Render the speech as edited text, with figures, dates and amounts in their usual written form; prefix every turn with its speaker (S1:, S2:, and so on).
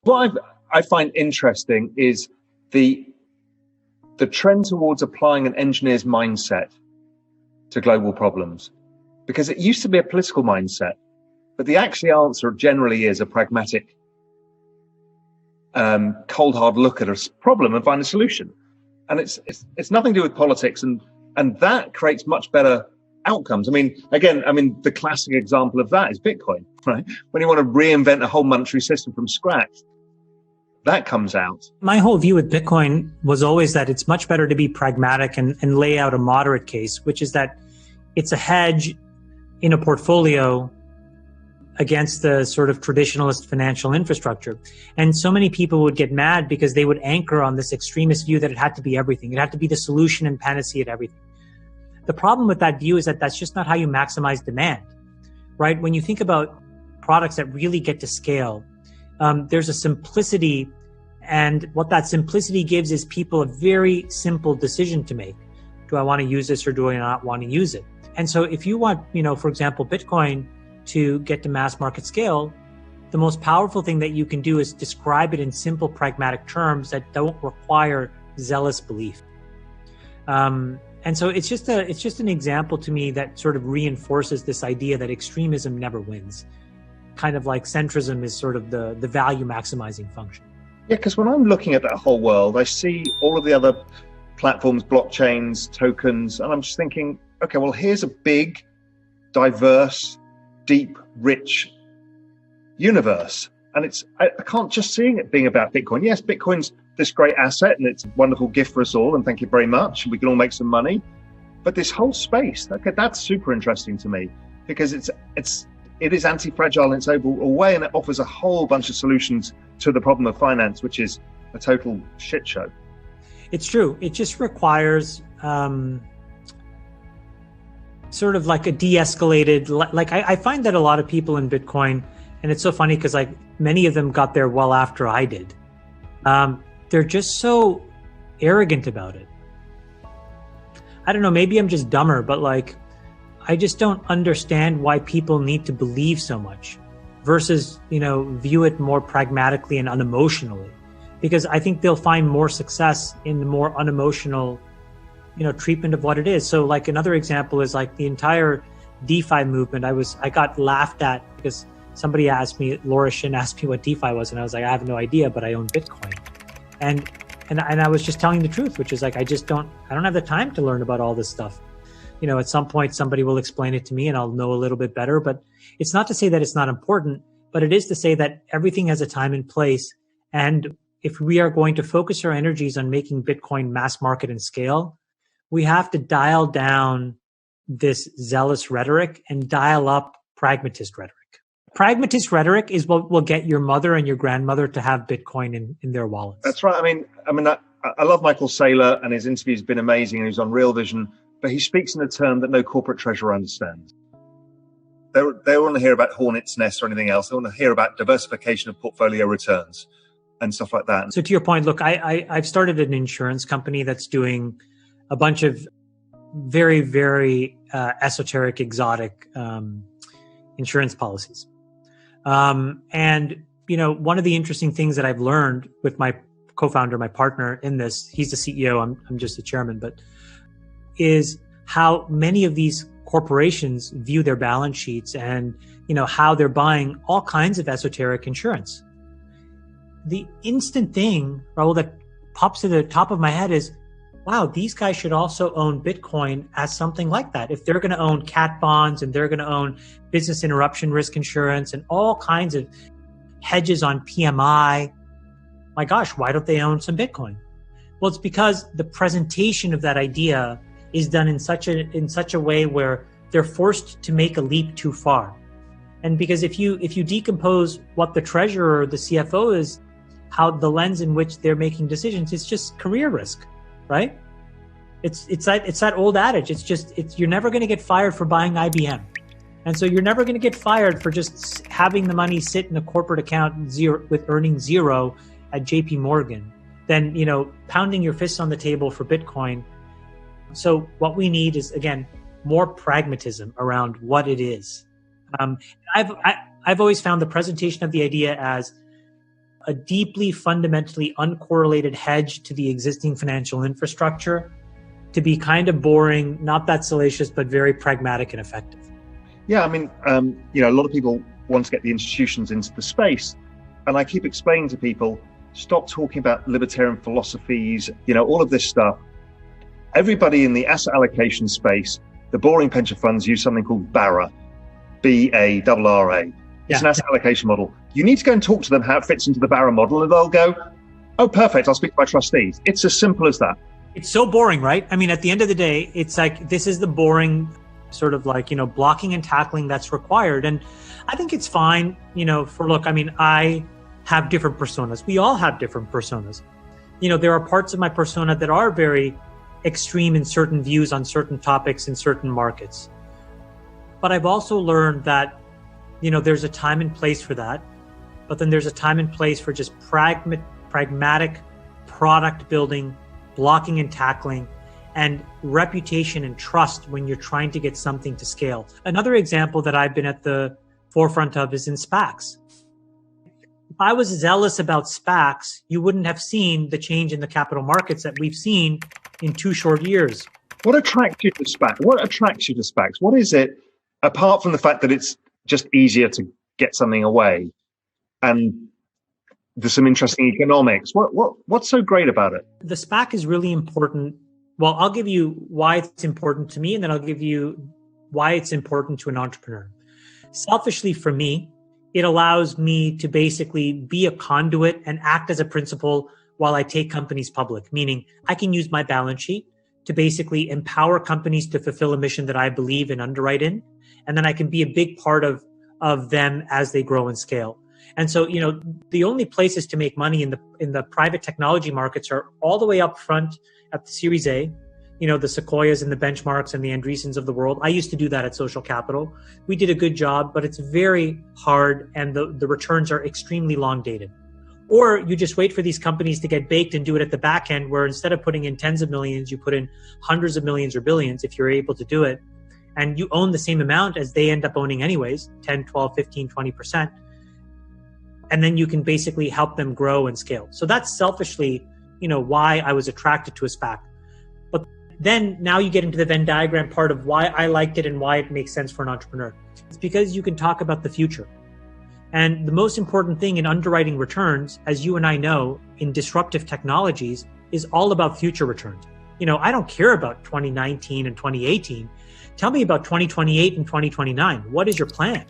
S1: What I find interesting is the trend towards applying an engineer's mindset to global problems, because it used to be a political mindset, but the actual answer generally is a pragmatic, cold hard look at a problem and find a solution. And it's nothing to do with politics, and that creates much better outcomes. I mean, the classic example of that is Bitcoin, right? When you want to reinvent a whole monetary system from scratch, that comes out.
S2: My whole view with Bitcoin was always that it's much better to be pragmatic and lay out a moderate case, which is that it's a hedge in a portfolio against the sort of traditionalist financial infrastructure. And so many people would get mad because they would anchor on this extremist view that it had to be everything. It had to be the solution and panacea to everything. The problem with that view is that that's just not how you maximize demand, right? When you think about products that really get to scale, there's a simplicity, and what that simplicity gives is people a very simple decision to make. Do I want to use this or do I not want to use it? And so if you want, for example, Bitcoin to get to mass market scale, the most powerful thing that you can do is describe it in simple, pragmatic terms that don't require zealous belief. And so it's just an example to me that sort of reinforces this idea that extremism never wins. Kind of like centrism is sort of the value maximizing function.
S1: Yeah, because when I'm looking at that whole world, I see all of the other platforms, blockchains, tokens, and I'm just thinking, okay, well, here's a big, diverse, deep, rich universe. And I can't just see it being about Bitcoin. Yes, Bitcoin's this great asset and it's a wonderful gift for us all, and thank you very much. We can all make some money. But this whole space, okay, that's super interesting to me, because it is anti-fragile in its overall way, and it offers a whole bunch of solutions to the problem of finance, which is a total shit show.
S2: It's true. It just requires sort of like a de-escalated, like I find that a lot of people in Bitcoin, and it's so funny because like many of them got there well after I did. They're just so arrogant about it. I don't know, maybe I'm just dumber, but like, I just don't understand why people need to believe so much versus, view it more pragmatically and unemotionally, because I think they'll find more success in the more unemotional, treatment of what it is. So like another example is like the entire DeFi movement. I got laughed at because somebody asked me, Laura Shin asked me what DeFi was. And I was like, I have no idea, but I own Bitcoin. And I was just telling the truth, which is like, I don't have the time to learn about all this stuff. At some point, somebody will explain it to me and I'll know a little bit better, but it's not to say that it's not important, but it is to say that everything has a time and place. And if we are going to focus our energies on making Bitcoin mass market and scale, we have to dial down this zealous rhetoric and dial up pragmatist rhetoric. Pragmatist rhetoric is what will get your mother and your grandmother to have Bitcoin in their wallets.
S1: That's right. I love Michael Saylor, and his interview's been amazing, and he's on Real Vision, but he speaks in a term that no corporate treasurer understands. They don't want to hear about hornet's nest or anything else. They want to hear about diversification of portfolio returns and stuff like that.
S2: So to your point, look, I've started an insurance company that's doing a bunch of very, very esoteric, exotic insurance policies. And, one of the interesting things that I've learned with my co-founder, my partner in this, he's the CEO, I'm just the chairman, but is how many of these corporations view their balance sheets and, how they're buying all kinds of esoteric insurance. The instant thing, Raoul, that pops to the top of my head is, wow, these guys should also own Bitcoin as something like that. If they're going to own cat bonds and they're going to own business interruption risk insurance and all kinds of hedges on PMI, my gosh, why don't they own some Bitcoin? Well, it's because the presentation of that idea is done in such a way where they're forced to make a leap too far. And because if you decompose what the treasurer or the CFO is, how the lens in which they're making decisions, it's just career risk, right? It's that old adage. You're never going to get fired for buying IBM. And so you're never going to get fired for just having the money sit in a corporate account with earning zero at JP Morgan. Then, pounding your fists on the table for Bitcoin. So what we need is, again, more pragmatism around what it is. I've always found the presentation of the idea as a deeply fundamentally uncorrelated hedge to the existing financial infrastructure to be kind of boring, not that salacious, but very pragmatic and effective.
S1: Yeah, I mean, a lot of people want to get the institutions into the space. And I keep explaining to people, stop talking about libertarian philosophies, all of this stuff. Everybody in the asset allocation space, the boring pension funds use something called BARA, BARRA. It's an asset allocation model. You need to go and talk to them how it fits into the BARA model, and they'll go, oh, perfect, I'll speak to my trustees. It's as simple as that.
S2: It's so boring, right? I mean, at the end of the day, it's like, this is the boring sort of like, blocking and tackling that's required. And I think it's fine, I have different personas. We all have different personas. There are parts of my persona that are very extreme in certain views on certain topics in certain markets. But I've also learned that, there's a time and place for that. But then there's a time and place for just pragmatic product building, blocking and tackling, and reputation and trust when you're trying to get something to scale. Another example that I've been at the forefront of is in SPACs. If I was zealous about SPACs, you wouldn't have seen the change in the capital markets that we've seen in 2 short years.
S1: What attracts you to SPACs? What is it, apart from the fact that it's just easier to get something away and there's some interesting economics? What's so great about it?
S2: The SPAC is really important. Well, I'll give you why it's important to me, and then I'll give you why it's important to an entrepreneur. Selfishly for me, it allows me to basically be a conduit and act as a principal while I take companies public, meaning I can use my balance sheet to basically empower companies to fulfill a mission that I believe and underwrite in. And then I can be a big part of them as they grow and scale. And so, the only places to make money in the private technology markets are all the way up front at the Series A, the Sequoias and the Benchmarks and the Andreessens of the world. I used to do that at Social Capital. We did a good job, but it's very hard and the returns are extremely long dated. Or you just wait for these companies to get baked and do it at the back end, where instead of putting in tens of millions, you put in hundreds of millions or billions if you're able to do it. And you own the same amount as they end up owning anyways, 10, 12, 15, 20%. And then you can basically help them grow and scale. So that's selfishly, why I was attracted to a SPAC. But then now you get into the Venn diagram part of why I liked it and why it makes sense for an entrepreneur. It's because you can talk about the future. And the most important thing in underwriting returns, as you and I know, in disruptive technologies, is all about future returns. I don't care about 2019 and 2018. Tell me about 2028 and 2029. What is your plan?